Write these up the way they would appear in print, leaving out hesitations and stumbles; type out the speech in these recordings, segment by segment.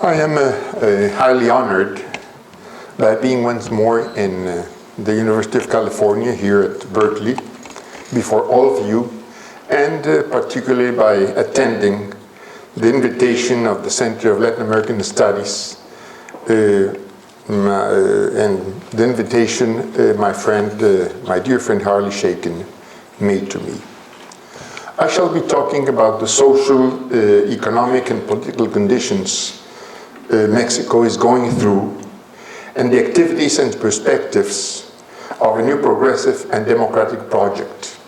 I am highly honored by being once more in the University of California here at Berkeley before all of you, and particularly by attending the invitation of the Center of Latin American Studies and the invitation my dear friend Harley Shaken made to me. I shall be talking about the social, economic and political conditions Mexico is going through and the activities and perspectives of a new progressive and democratic project.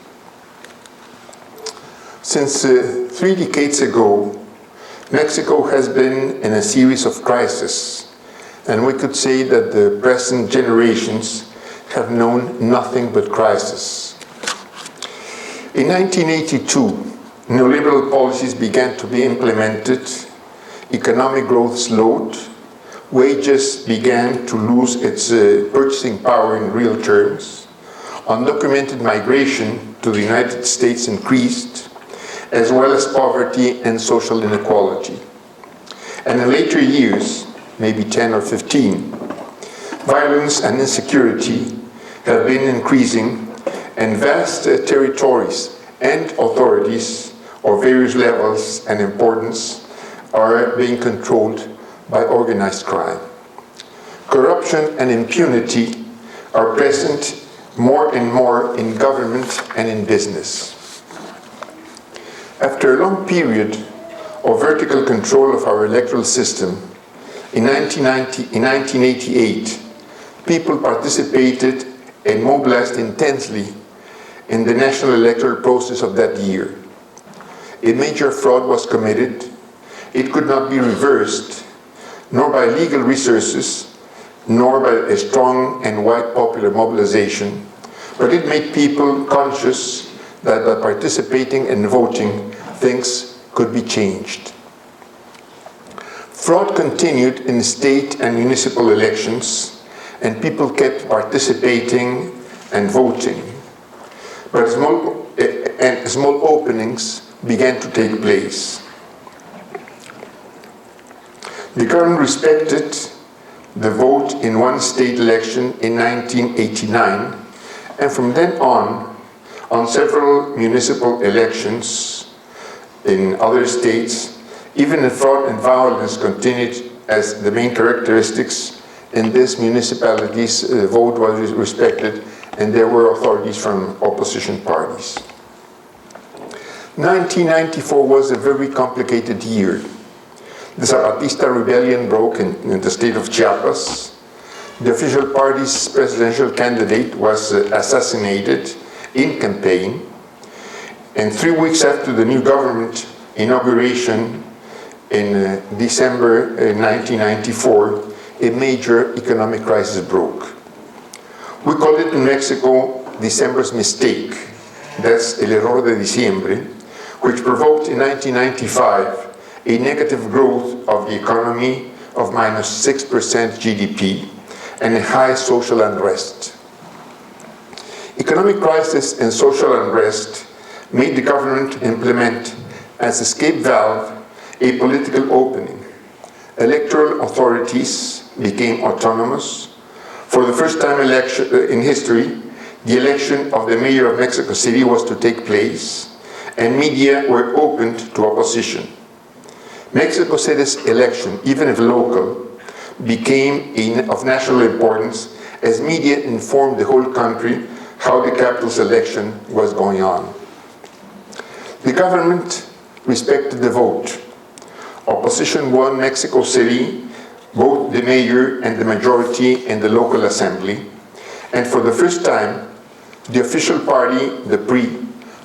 Since 3 decades ago, Mexico has been in a series of crises, and we could say that the present generations have known nothing but crisis. In 1982, neoliberal policies began to be implemented, economic growth slowed, wages began to lose its purchasing power in real terms, undocumented migration to the United States increased, as well as poverty and social inequality. And in later years, maybe 10 or 15, violence and insecurity have been increasing, and vast territories and authorities of various levels and importance are being controlled by organized crime. Corruption and impunity are present more and more in government and in business. After a long period of vertical control of our electoral system, in 1988, people participated and mobilized intensely in the national electoral process of that year. A major fraud was committed. It could not be reversed, nor by legal resources, nor by a strong and wide popular mobilization, but it made people conscious that by participating and voting, things could be changed. Fraud continued in state and municipal elections, and people kept participating and voting. But small openings began to take place. The government respected the vote in one state election in 1989, and from then on several municipal elections in other states, even if fraud and violence continued as the main characteristics. In these municipalities, vote was respected, and there were authorities from opposition parties. 1994 was a very complicated year. The Zapatista rebellion broke in the state of Chiapas. The official party's presidential candidate was assassinated in campaign. And 3 weeks after the new government inauguration in December 1994, a major economic crisis broke. We call it in Mexico December's mistake. That's el error de diciembre, which provoked in 1995 a negative growth of the economy of -6% GDP and a high social unrest. Economic crisis and social unrest made the government implement as escape valve a political opening. Electoral authorities became autonomous. For the first time in history, the election of the mayor of Mexico City was to take place, and media were opened to opposition. Mexico City's election, even if local, became of national importance as media informed the whole country how the capital's election was going on. The government respected the vote. Opposition won Mexico City, both the mayor and the majority in the local assembly, and for the first time, the official party, the PRI,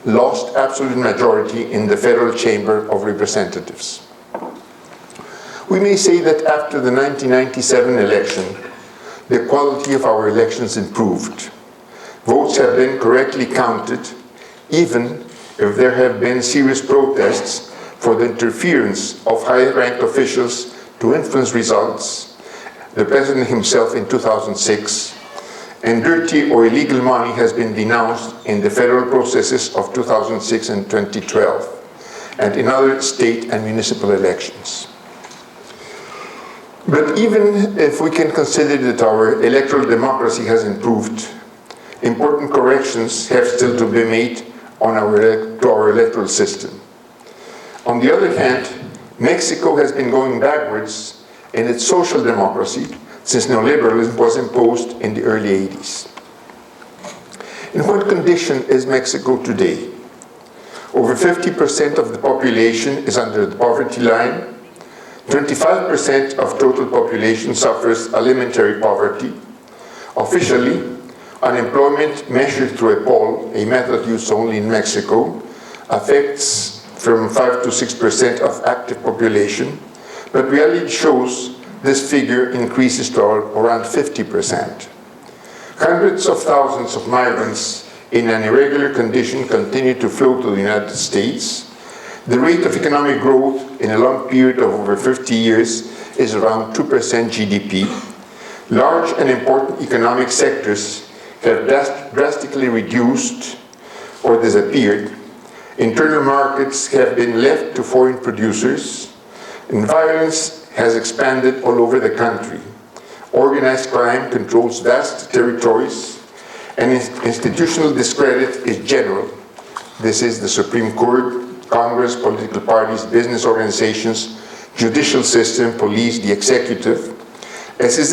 lost absolute majority in the Federal Chamber of Representatives. We may say that after the 1997 election, the quality of our elections improved. Votes have been correctly counted, even if there have been serious protests for the interference of high-ranked officials to influence results, the president himself in 2006, and dirty or illegal money has been denounced in the federal processes of 2006 and 2012, and in other state and municipal elections. But even if we can consider that our electoral democracy has improved, important corrections have still to be made on our electoral system. On the other hand, Mexico has been going backwards in its social democracy since neoliberalism was imposed in the early 80s. In what condition is Mexico today? Over 50% of the population is under the poverty line. 25% of total population suffers alimentary poverty. Officially, unemployment measured through a poll, a method used only in Mexico, affects from 5 to 6% of active population, but reality shows this figure increases to around 50%. Hundreds of thousands of migrants in an irregular condition continue to flow to the United States. The rate of economic growth in a long period of over 50 years is around 2% GDP. Large and important economic sectors have drastically reduced or disappeared. Internal markets have been left to foreign producers, and violence has expanded all over the country. Organized crime controls vast territories, and institutional discredit is general. This is the Supreme Court, Congress, political parties, business organizations, judicial system, police, the executive, as is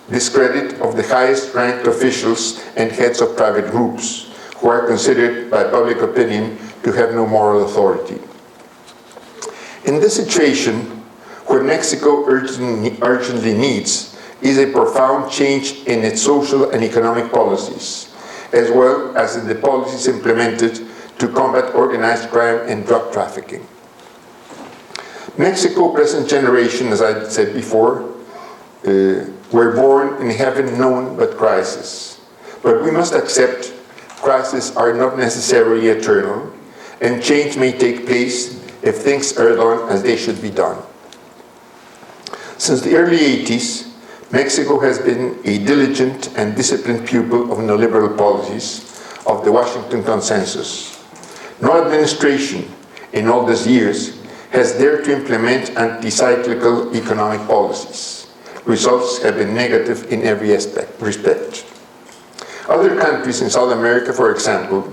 discredit of the highest ranked officials and heads of private groups, who are considered by public opinion to have no moral authority. In this situation, what Mexico urgently needs is a profound change in its social and economic policies, as well as in the policies implemented to combat organized crime and drug trafficking. Mexico present generation, as I said before, were born in heaven known but crisis. But we must accept crises are not necessarily eternal, and change may take place if things are done as they should be done. Since the early 80s, Mexico has been a diligent and disciplined pupil of neoliberal policies of the Washington Consensus. No administration in all these years has dared to implement anti-cyclical economic policies. Results have been negative in every respect. Other countries in South America, for example,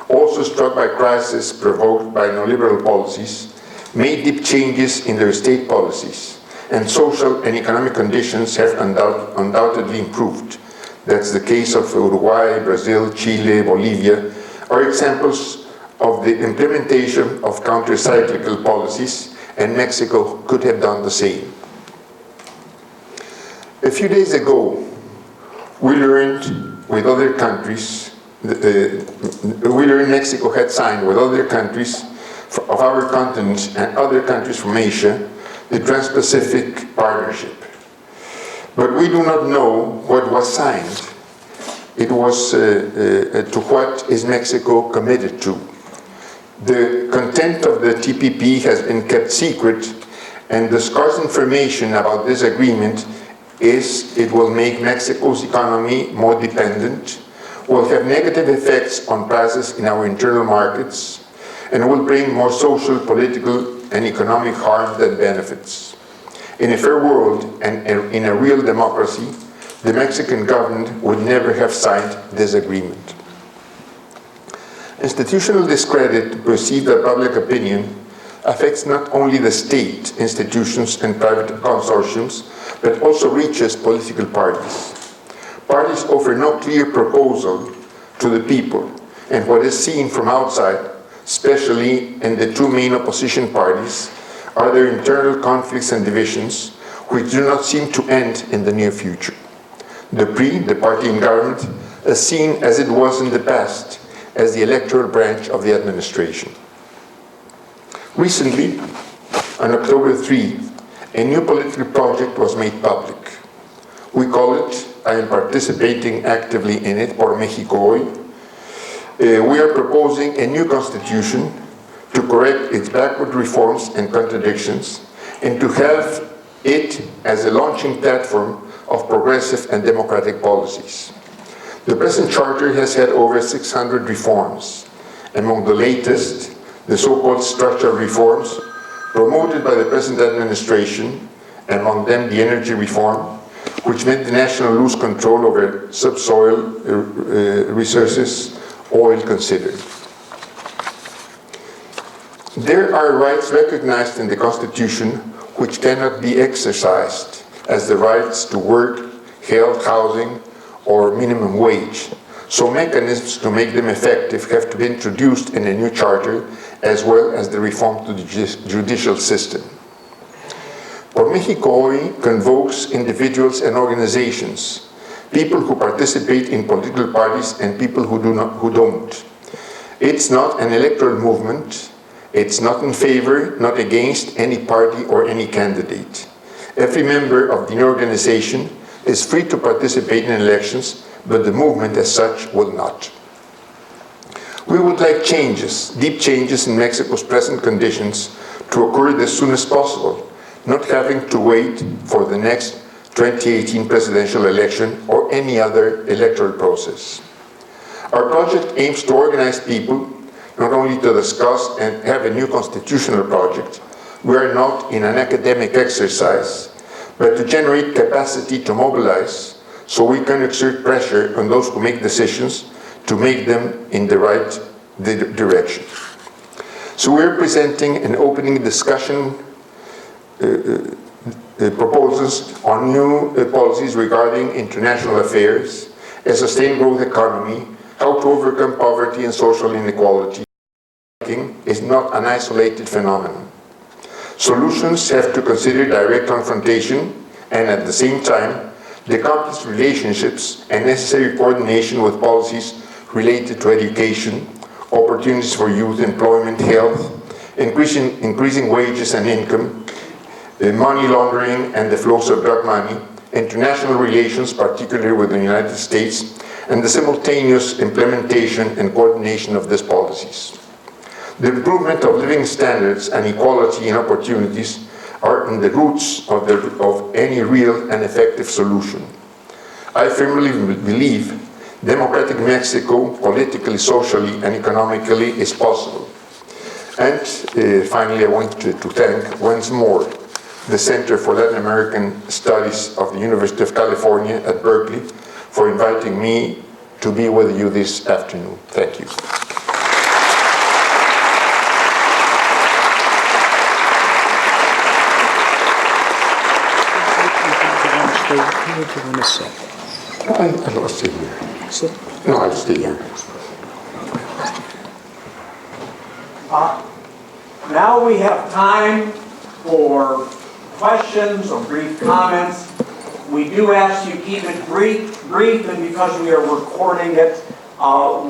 also struck by crisis provoked by neoliberal policies, made deep changes in their state policies, and social and economic conditions have undoubtedly improved. That's the case of Uruguay, Brazil, Chile, Bolivia, are examples of the implementation of counter-cyclical policies, and Mexico could have done the same. A few days ago, we learned Mexico had signed with other countries of our continent and other countries from Asia the Trans-Pacific Partnership. But we do not know what was signed. It was to what is Mexico committed to. The content of the TPP has been kept secret, and the scarce information about this agreement is it will make Mexico's economy more dependent, will have negative effects on prices in our internal markets, and will bring more social, political, and economic harm than benefits. In a fair world and in a real democracy, the Mexican government would never have signed this agreement. Institutional discredit perceived by public opinion affects not only the state, institutions, and private consortiums, but also reaches political parties. Parties offer no clear proposal to the people, and what is seen from outside, especially in the two main opposition parties, are their internal conflicts and divisions, which do not seem to end in the near future. The party in government, is seen as it was in the past, as the electoral branch of the administration. Recently, on October 3, a new political project was made public. We call it, I am participating actively in it, por México Hoy. We are proposing a new constitution to correct its backward reforms and contradictions, and to have it as a launching platform of progressive and democratic policies. The present charter has had over 600 reforms. Among the latest, the so-called structural reforms promoted by the present administration, among them the energy reform, which meant the national lose control over subsoil resources, oil considered. There are rights recognized in the Constitution which cannot be exercised, as the rights to work, health, housing, or minimum wage. So mechanisms to make them effective have to be introduced in a new charter, as well as the reform to the judicial system. Por México Hoy convokes individuals and organizations, people who participate in political parties and people who don't. It's not an electoral movement. It's not in favor, not against any party or any candidate. Every member of the new organization is free to participate in elections, but the movement as such will not. We would like changes, deep changes in Mexico's present conditions to occur as soon as possible, not having to wait for the next 2018 presidential election or any other electoral process. Our project aims to organize people not only to discuss and have a new constitutional project. We are not in an academic exercise, but to generate capacity to mobilize so we can exert pressure on those who make decisions to make them in the right direction. So we're presenting an opening discussion proposals on new policies regarding international affairs, a sustained growth economy, how to overcome poverty and social inequality. Is not an isolated phenomenon. Solutions have to consider direct confrontation and at the same time the complex relationships and necessary coordination with policies related to education, opportunities for youth, employment, health, increasing wages and income, money laundering and the flows of drug money, international relations, particularly with the United States, and the simultaneous implementation and coordination of these policies. The improvement of living standards and equality in opportunities are in the roots of any real and effective solution. I firmly believe democratic Mexico, politically, socially, and economically, is possible. And finally, I want to thank once more the Center for Latin American Studies of the University of California at Berkeley for inviting me to be with you this afternoon. Thank you. I'll stay here. Sit. No, I'll stay here. Now we have time for questions or brief comments. We do ask you keep it brief, and because we are recording it,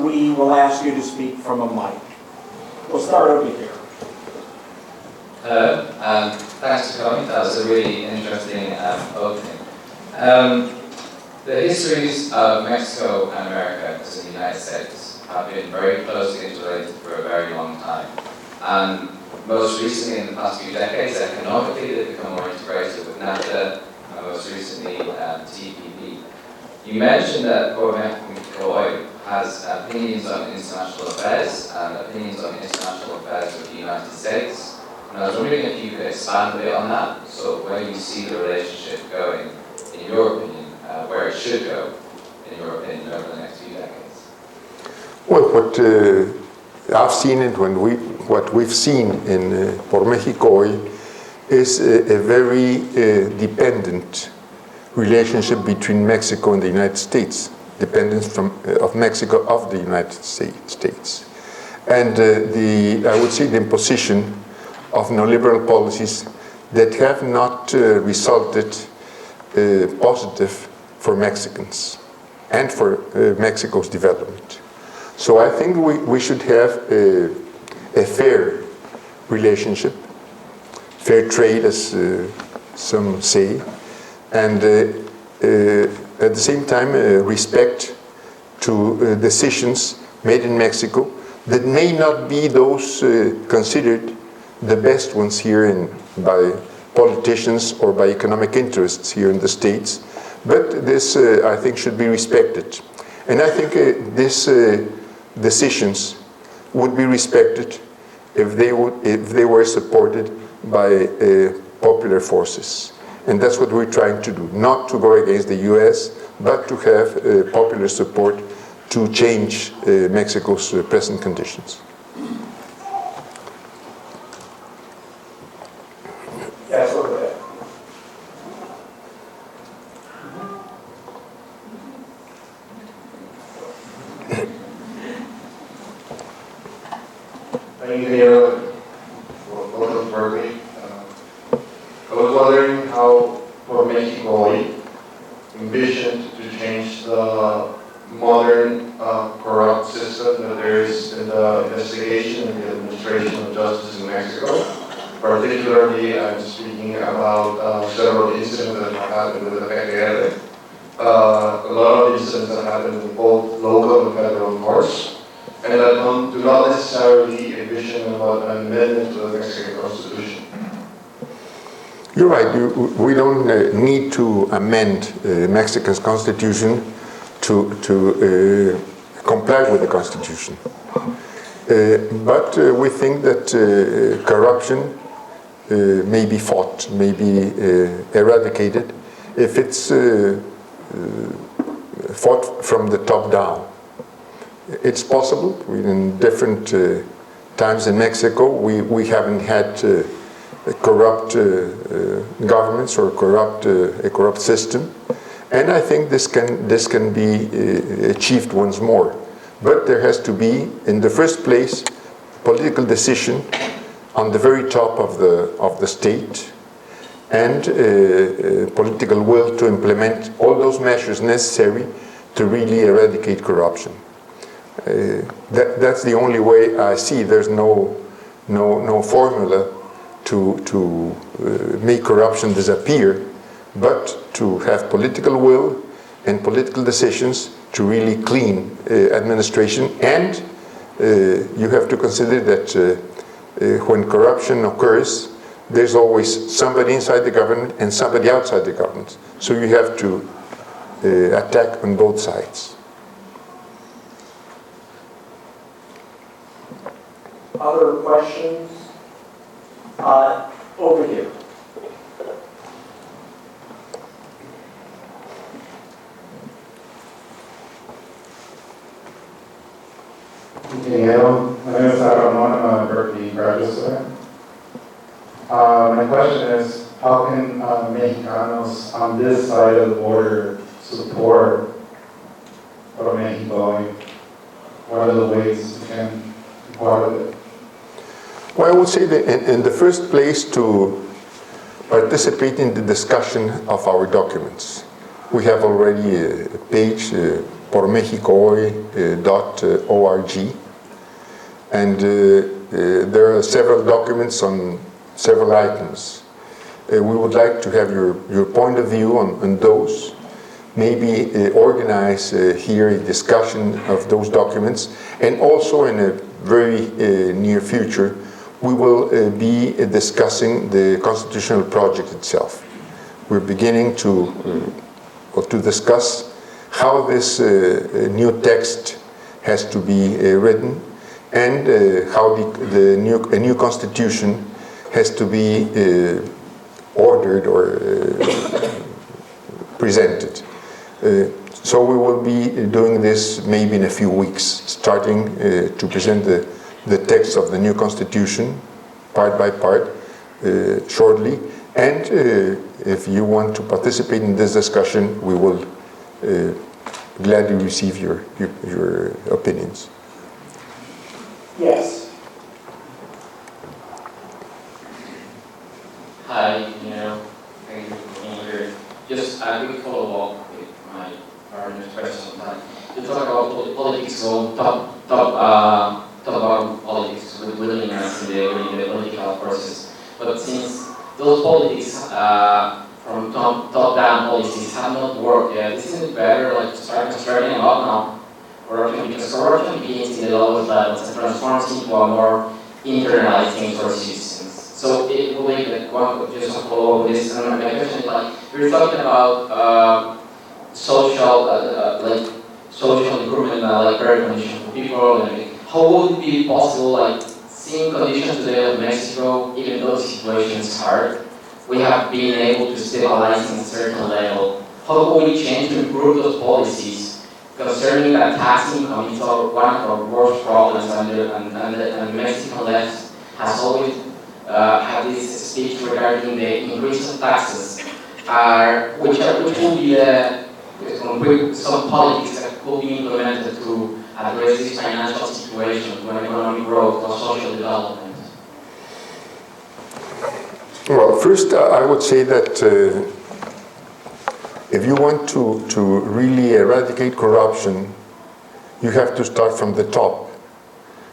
we will ask you to speak from a mic. We'll start over here. Hello, thanks for coming. That was a really interesting opening. The histories of Mexico and America, as in the United States, have been very closely interrelated for a very long time. And most recently, in the past few decades, economically, they've become more integrated with NAFTA, and most recently, TPP. You mentioned that México Hoy has opinions on international affairs and opinions on international affairs with the United States. And I was wondering if you could expand a bit on that, so where you see the relationship going, in your opinion, where it should go, in your opinion, over the next few decades. Well, what I've seen and what we've seen in Por México Hoy is a very dependent relationship between Mexico and the United States, dependence of Mexico of the United States. And I would say the imposition of neoliberal policies that have not resulted positive for Mexicans and for Mexico's development. So I think we should have a fair relationship, fair trade, as some say, and at the same time respect to decisions made in Mexico that may not be those considered the best ones here by politicians or by economic interests here in the States, but this I think should be respected. And I think these decisions would be respected if they were supported by popular forces. And that's what we're trying to do, not to go against the US, but to have popular support to change Mexico's present conditions. Yes, over there. Thank you, welcome Berkeley. I was wondering how, for México Hoy, envisioned to change the modern corrupt system that there is in the investigation and the administration of justice in Mexico. Particularly, I'm speaking about several incidents that have happened with the PGR. A lot of incidents that happened with both local and federal courts, and that do not necessarily envision an amendment to the Mexican Constitution. You're right. We don't need to amend Mexico's constitution to comply with the constitution. But we think that corruption may be fought, may be eradicated if it's fought from the top down. It's possible. In different times in Mexico, we haven't had corrupt governments or a corrupt system, and I think this can be achieved once more. But there has to be, in the first place, political decision on the very top of the state, and political will to implement all those measures necessary to really eradicate corruption. That's the only way I see. There's no formula to make corruption disappear, but to have political will and political decisions to really clean administration. And you have to consider that when corruption occurs, there's always somebody inside the government and somebody outside the government. So you have to attack on both sides. Other questions? Over here. Ingeniero, my name is Ramon, I'm a Berkeley graduate student. My question is, how can Mexicanos on this side of the border support what Mexico Hoy? What are the ways we can be part of it? Well, I would say that in the first place, to participate in the discussion of our documents. We have already a page, pormexicohoy.org, and there are several documents on several items. We would like to have your point of view on those, maybe organize here a discussion of those documents, and also in a very near future, we will be discussing the constitutional project itself. We're beginning to discuss how this new text has to be written, and how a new constitution has to be ordered or presented. So we will be doing this maybe in a few weeks, starting to present the text of the new constitution, part by part, shortly. And if you want to participate in this discussion, we will gladly receive your opinions. Yes. Hi, thank you for being here. Just a quick follow-up with my partner's question. You talk about politics, so talk about politics with willingness in the political process. But since those politics from top-down policies have not worked yet, isn't it better like starting up now? Corruption, because corruption begins in the lowest levels and transforms into a more internalized thing for citizens. So it will make like one just a follow up this. And my question is like we're talking about social improvement, like better conditions for people. And how would it be possible, like seeing conditions today of Mexico, even though the situation is hard, we have been able to stabilize in a certain level. How can we change to improve those policies concerning that tax income is one of our worst problems, and the Mexican left has always had this speech regarding the increase of taxes, which will be some politics that could be implemented to address this financial situation, to economic growth, or social development. Well, first I would say that if you want to really eradicate corruption, you have to start from the top.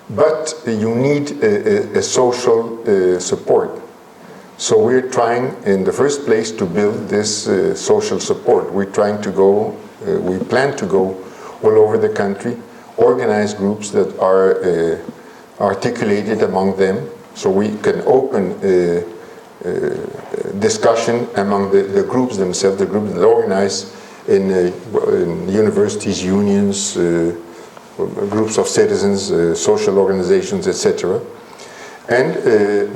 But you need a social support. So we're trying, in the first place, to build this social support. We're trying to go, we plan to go all over the country, organize groups that are articulated among them, so we can open discussion among the groups themselves, the groups that organize in universities, unions, groups of citizens, social organizations, etc. And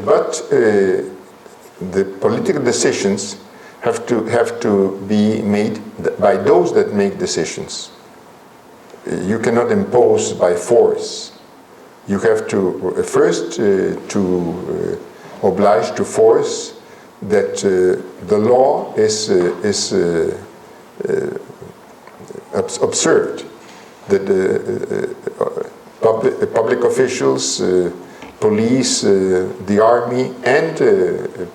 but the political decisions have to be made by those that make decisions. You cannot impose by force. You have to first to oblige to force that the law is observed, that public officials, police, the army, and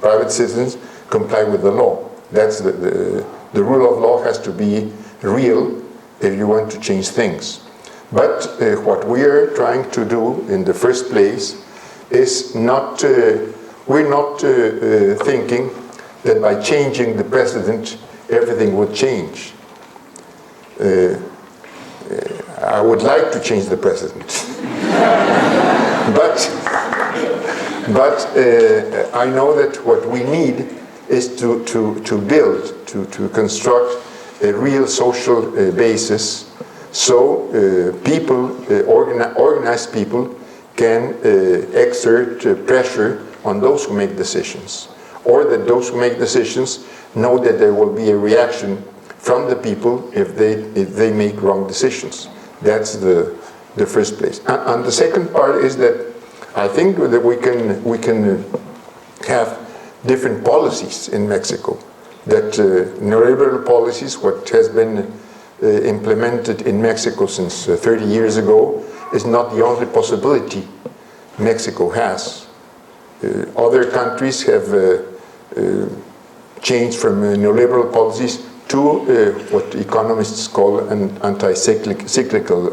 private citizens comply with the law. That's the rule of law has to be real if you want to change things. But what we are trying to do in the first place is not, we're not thinking that by changing the president, everything would change. I would like to change the president. but I know that what we need is to build, to construct a real social basis, so people, organized people, can exert pressure on those who make decisions, or that those who make decisions know that there will be a reaction from the people if they make wrong decisions. That's the first place. And the second part is that I think that we can have different policies in Mexico. That neoliberal policies, what has been implemented in Mexico since 30 years ago, is not the only possibility Mexico has. Other countries have changed from neoliberal policies to what economists call anti-cyclical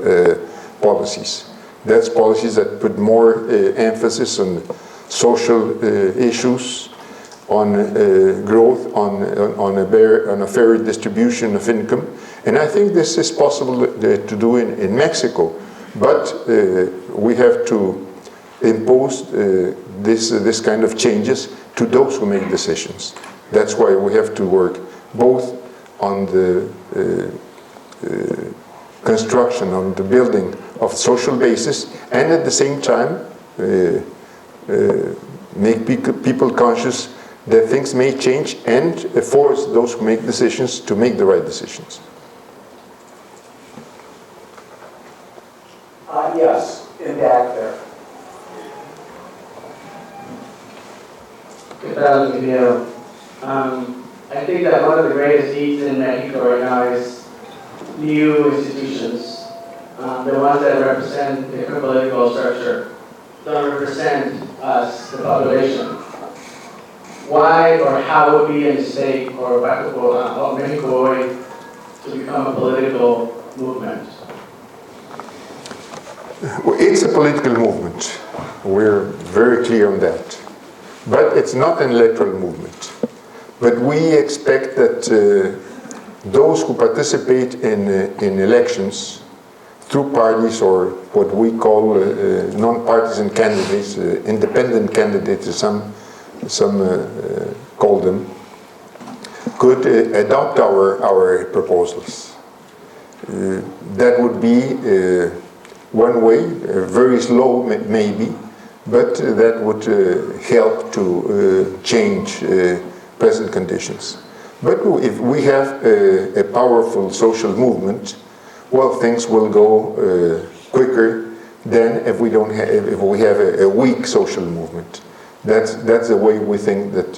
policies. That's policies that put more emphasis on social issues, on growth, on a fair distribution of income. And I think this is possible to do in Mexico. But we have to impose this kind of changes to those who make decisions. That's why we have to work both on the construction, on the building of social basis, and at the same time make people conscious that things may change and force those who make decisions to make the right decisions. Yes, in back there. ¿Qué tal, ingeniero? I think that one of the greatest needs in Mexico right now is new institutions. The ones that represent the current political structure don't represent us, the population. Why or how would be a mistake or México Hoy to become a political movement? Well, it's a political movement. We're very clear on that. But it's not an electoral movement. But we expect that those who participate in elections through parties, or what we call non-partisan candidates, independent candidates, as some call them, could adopt our proposals. That would be one way, very slow maybe, but that would help to change present conditions. But if we have a powerful social movement, well, things will go quicker than if we don't have, if we have a weak social movement. That's the way we think that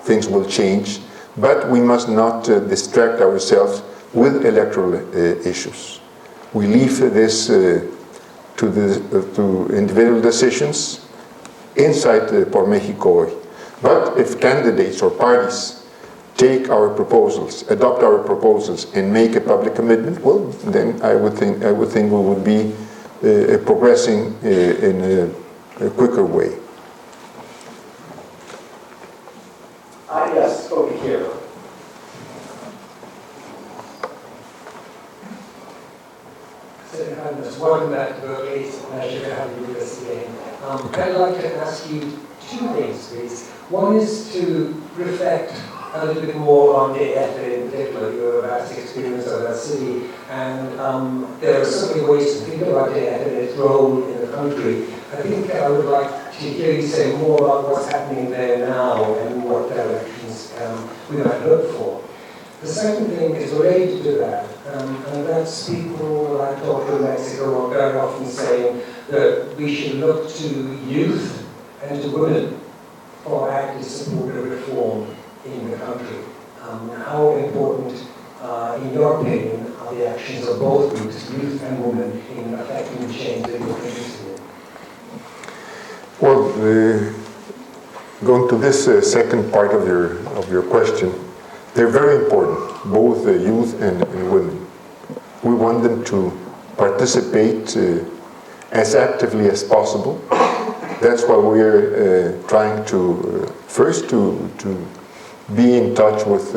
things will change. But we must not distract ourselves with electoral issues. We leave this to individual decisions inside Por México Hoy. But if candidates or parties take our proposals, adopt our proposals, and make a public commitment, well, then I would think we would be progressing in a quicker way. Yes, over here. Welcome back to Berkeley. It's a pleasure to have you with us again. I'd like to ask you two things, please. One is to reflect a little bit more on DF in particular, your vast experience of that city, and there are certainly ways to think about DF and its role in the country. I think I would like to hear you say more about what's happening there now and what directions we might look for. The second thing is related to that, and that's people I talk to in Mexico are very often saying that we should look to youth and to women for active support of reform in the country. How important, in your opinion, are the actions of both groups, youth and women, in affecting the change that you're interested in? Well, going to this second part of your question, they're very important, both youth and women. We want them to participate as actively as possible. That's why we're trying to first to be in touch with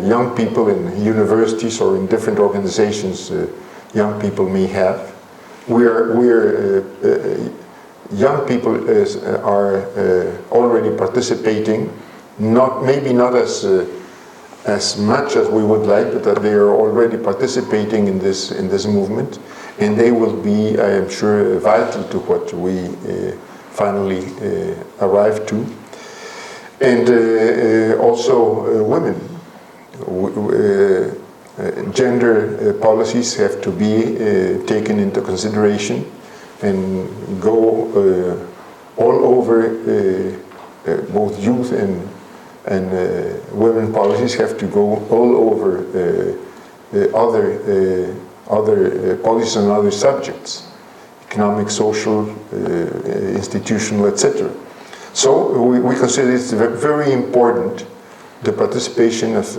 young people in universities or in different organizations young people may have. Young people are already participating, maybe not as much as we would like, but they are already participating in this movement, and they will be, I am sure, vital to what we finally arrive to. And also women. Gender policies have to be taken into consideration and go all over. Both youth and women policies have to go all over other policies on other subjects, economic, social, institutional, etc. So we consider it very important, the participation of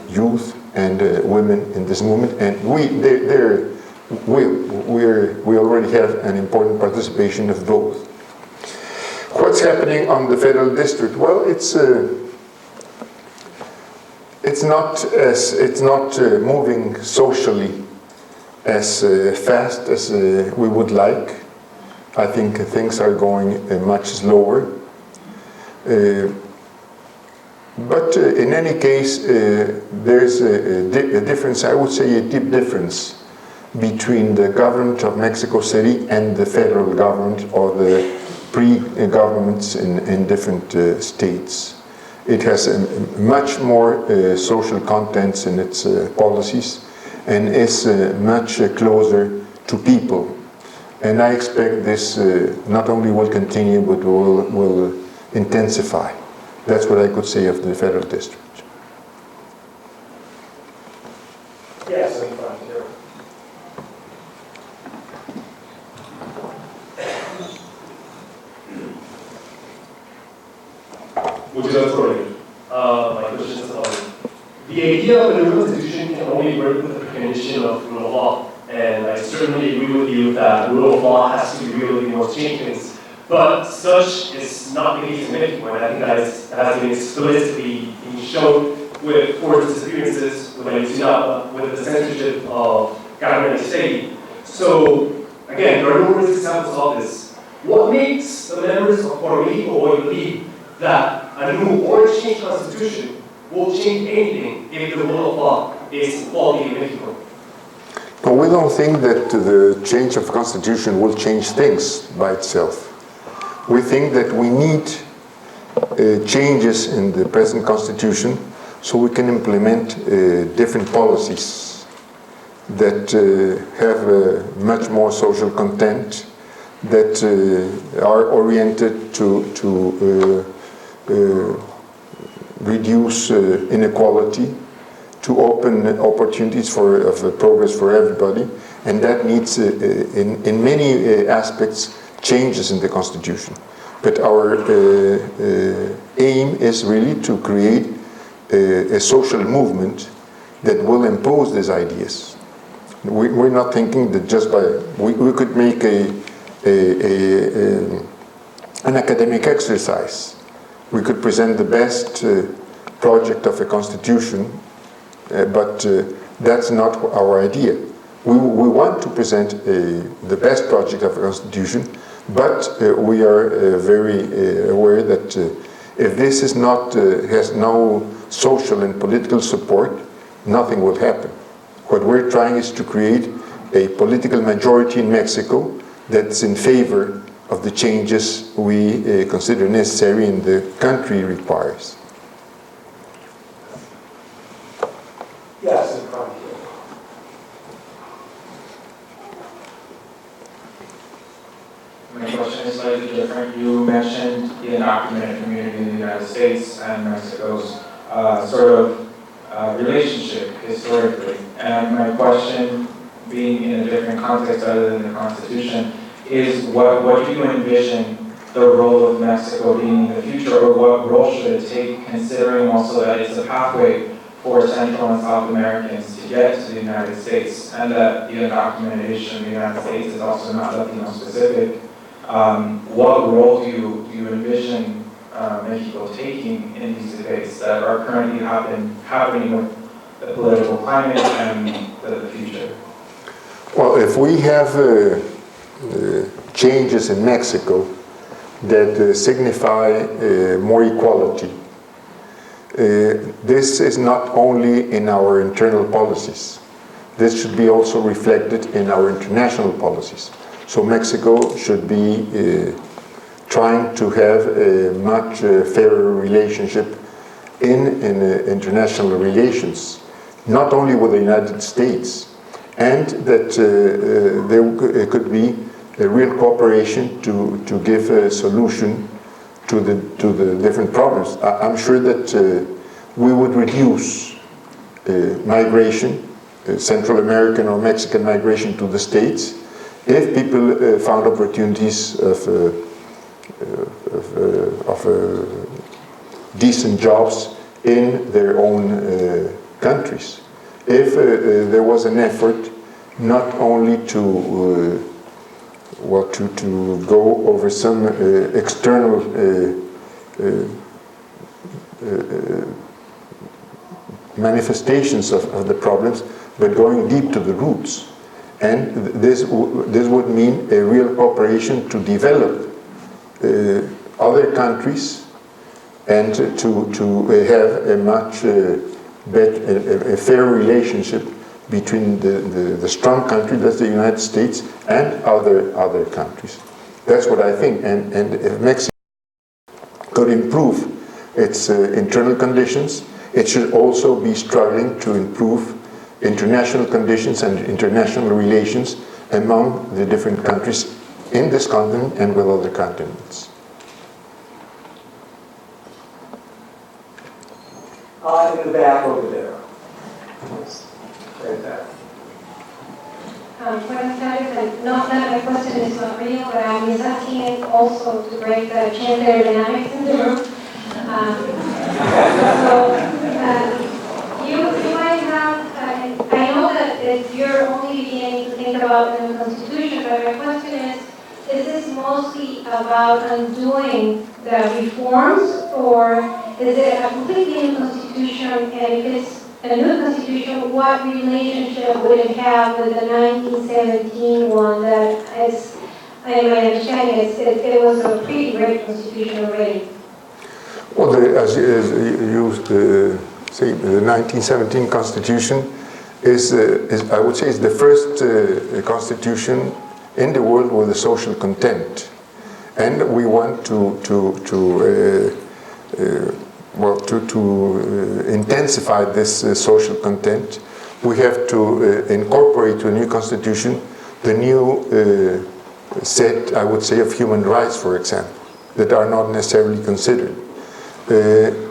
youth and women in this movement, and we already have an important participation of both. What's happening on the federal district? Well, it's not moving socially as fast as we would like. I think things are going much slower. But in any case, there's a difference, I would say a deep difference between the government of Mexico City and the federal government or the pre-governments in different states. It has much more social contents in its policies and is much closer to people. And I expect this not only will continue, but will intensify. That's what I could say of the federal district. Yes, in front here. My question is about the idea of a liberal institution can only work with the condition of rule of law. And I certainly agree with you that rule of law has to be really the most change things. But such is not the case in Mexico, and I think that has been explicitly being shown with Ford's experiences with Ayotzinapa, with the censorship of government and state. So, again, there are numerous examples of this. What makes the members of Por México Hoy believe that a new or changed constitution will change anything if the rule of law is equality in Mexico? But we don't think that the change of the Constitution will change things by itself. We think that we need changes in the present Constitution so we can implement different policies that have much more social content, that are oriented to reduce inequality, to open opportunities of progress for everybody, and that needs, in many aspects, changes in the Constitution. But our aim is really to create a social movement that will impose these ideas. We're not thinking that just by, we could make an academic exercise. We could present the best project of a constitution, but that's not our idea. We want to present the best project of a constitution, but we are very aware that if this is not, has no social and political support, nothing will happen. What we're trying is to create a political majority in Mexico that's in favor of the changes we consider necessary and the country requires. Yes, in front here. My question is slightly different. You mentioned the undocumented community in the United States and Mexico's sort of relationship historically. And my question, being in a different context other than the Constitution, is what do you envision the role of Mexico being in the future, or what role should it take, considering also that it's a pathway for Central and South Americans to get to the United States, and that the undocumented issue in the United States is also not Latino specific. What role do you envision Mexico taking in these debates that are currently happening with the political climate and the future? Well, if we have changes in Mexico that signify more equality, this is not only in our internal policies. This should be also reflected in our international policies. So Mexico should be trying to have a much fairer relationship in international relations, not only with the United States, and that there could be a real cooperation to give a solution to the different problems. I'm sure that we would reduce migration, Central American or Mexican migration to the States, if people found opportunities of decent jobs in their own countries. If there was an effort not only to go over some external manifestations of the problems, but going deep to the roots. And this would mean a real cooperation to develop other countries and to have a much better, a fair relationship between the strong country, that's the United States, and other countries. That's what I think. And if Mexico could improve its internal conditions, it should also be struggling to improve international conditions and international relations among the different countries in this continent and with other continents. In the back over there. Right there. Buenas tardes, and my question is not real, but I was asking it also to break the gender dynamics in the room. You might have, I know that you're only beginning to think about the new constitution, but my question is this mostly about undoing the reforms, or is it a completely new constitution? And if it's a new constitution, what relationship would it have with the 1917 one that is, in my understanding, it was a pretty great constitution already? Well, as you say, the 1917 Constitution is I would say, is the first constitution in the world with a social content. And we want to intensify this social content. We have to incorporate to a new constitution the new set, I would say, of human rights, for example, that are not necessarily considered.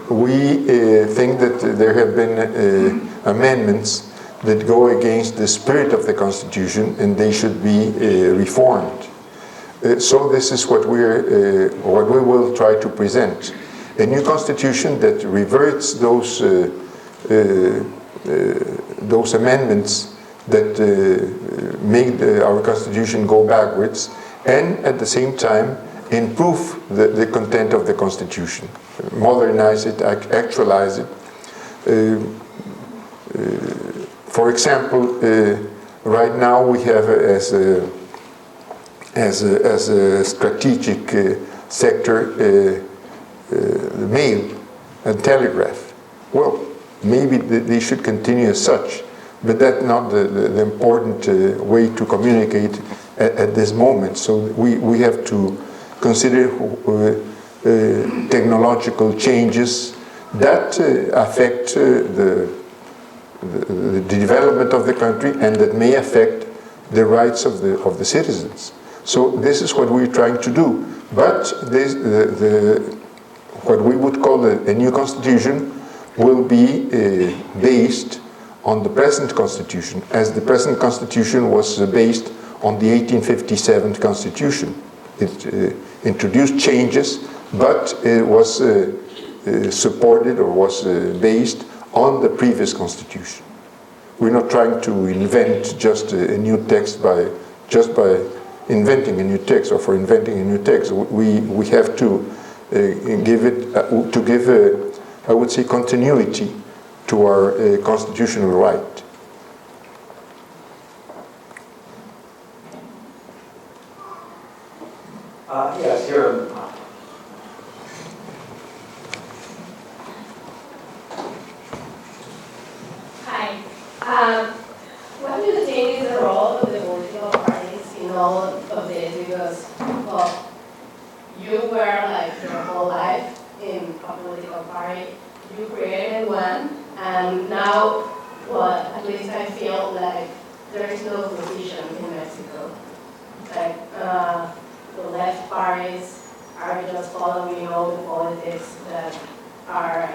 We think that there have been amendments that go against the spirit of the Constitution, and they should be reformed. So this is what we will try to present: a new Constitution that reverts those amendments that make our Constitution go backwards, and at the same time improve the content of the Constitution, modernize it, actualize it. For example, right now we have as a strategic sector the mail and telegraph. Well, maybe they should continue as such, but that's not the important way to communicate at this moment. So we have to consider technological changes that affect the development of the country and that may affect the rights of the citizens. So this is what we're trying to do. But what we would call a new constitution will be based on the present constitution, as the present constitution was based on the 1857 constitution. It introduced changes, but it was supported or was based on the previous constitution. We're not trying to invent just a new text by inventing a new text or for inventing a new text. We have to give I would say, continuity to our constitutional right. Yes, here. Hi. What do you think is the role of the political parties in all of this? Because, well, you were like your whole life in a political party, you created one, and now, well, at least I feel like there is no opposition in Mexico. Like, the left parties are just following all the politics that are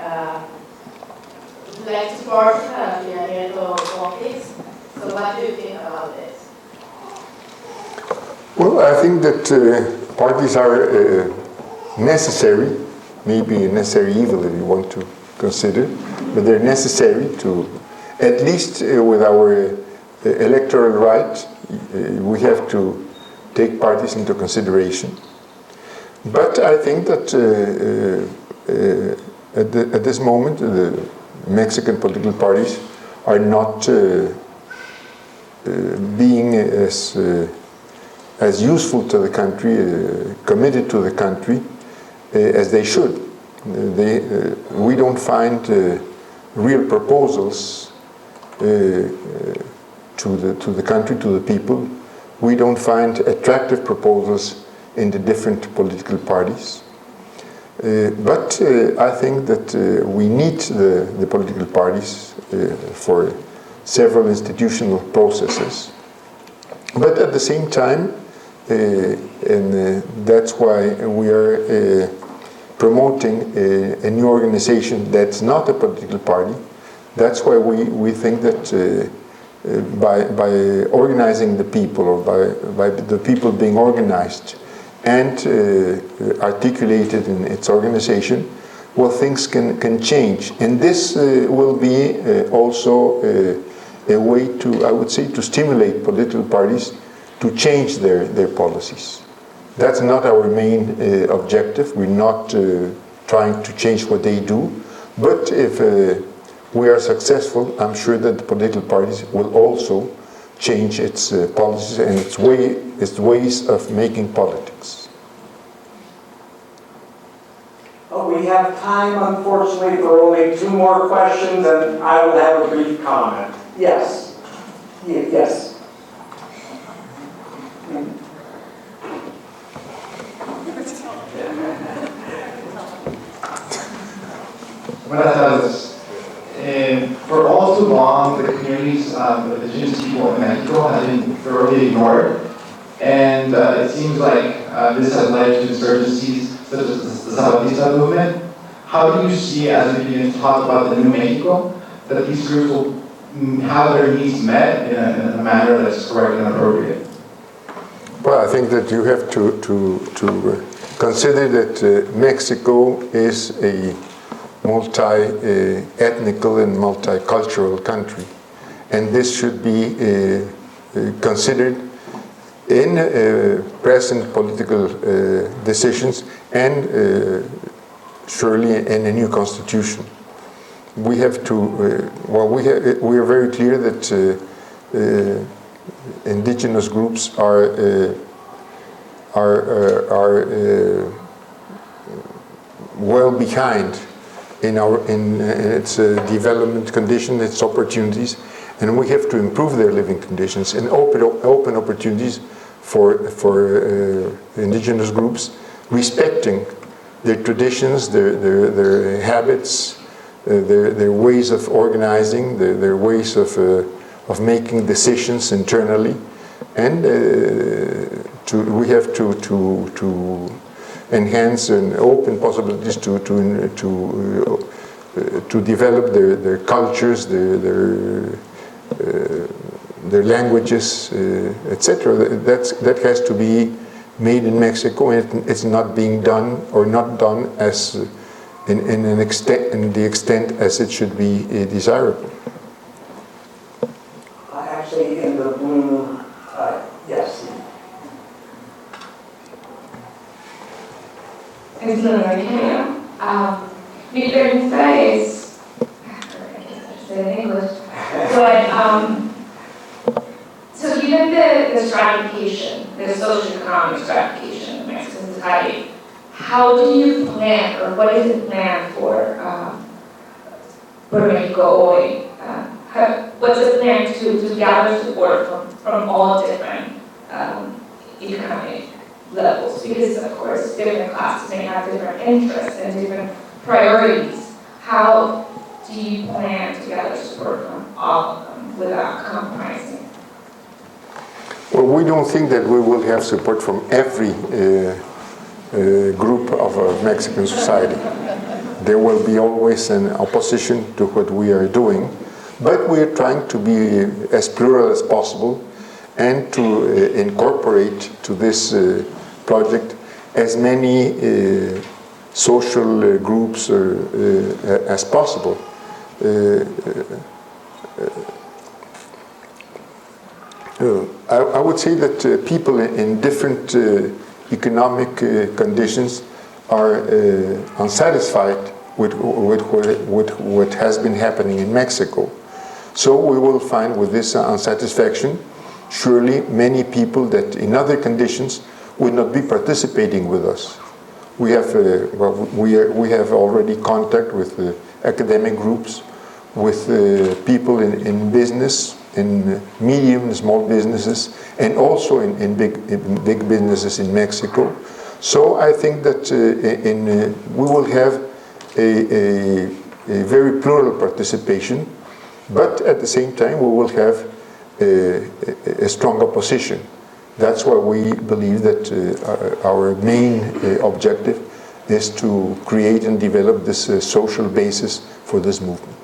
like support Nieto politics. So what do you think about this? Well, I think that parties are necessary, maybe a necessary evil if you want to consider, but they're necessary to, at least with our electoral right, we have to take parties into consideration. But I think that at this moment, the Mexican political parties are not being as useful to the country, committed to the country, as they should. We don't find real proposals to the country, to the people. We don't find attractive proposals in the different political parties. But I think that we need the political parties for several institutional processes. But at the same time, and that's why we are promoting a new organization that's not a political party. That's why we think that by organizing the people, or by the people being organized and articulated in its organization, well, things can change. And this will be also a way to, I would say, to stimulate political parties to change their policies. That's not our main objective. We're not trying to change what they do. But if we are successful, I'm sure that the political parties will also change its policies and its ways of making politics. Oh, we have time, unfortunately, for only 2 more questions, and I will have a brief comment. Yes. Yes. Buenas tardes. For all too long, the communities of the indigenous people in Mexico have been thoroughly ignored, and it seems like this has led to insurgencies such as the Zapatista movement. How do you see, as we begin to talk about the new Mexico, that these groups will have their needs met in a manner that's correct and appropriate? Well, I think that you have to consider that Mexico is a multi-ethnical and multicultural country, and this should be considered in present political decisions and surely in a new constitution. We have to, we are very clear that indigenous groups are well behind in its development condition, its opportunities, and we have to improve their living conditions and open opportunities for indigenous groups, respecting their traditions, their habits, their ways of organizing, their ways of making decisions internally, and we have to enhance and open possibilities to develop their cultures, their languages, etc. That has to be made in Mexico, and it's not being done or not done as in the extent as it should be desirable. Actually, in the blue, yes. Mi pregunta es, I guess I should say it in English, but so given the stratification, the socioeconomic stratification of Mexican society, how do you plan, or what is the plan for México Hoy? What's the plan to gather support from all different economic levels? Because of course different classes may have different interests and different priorities. How do you plan to gather support from all of them without compromising? Well, we don't think that we will have support from every group of Mexican society. There will be always an opposition to what we are doing, but we are trying to be as plural as possible and to incorporate to this project as many social groups as possible. I would say that people in different economic conditions are unsatisfied with what has been happening in Mexico. So we will find with this unsatisfaction, surely many people that in other conditions would not be participating with us. We have we have already contact with academic groups, with people in business, in medium and small businesses, and also in big businesses in Mexico. So I think that we will have a very plural participation, but at the same time we will have a strong opposition. That's why we believe that our main objective is to create and develop this social basis for this movement.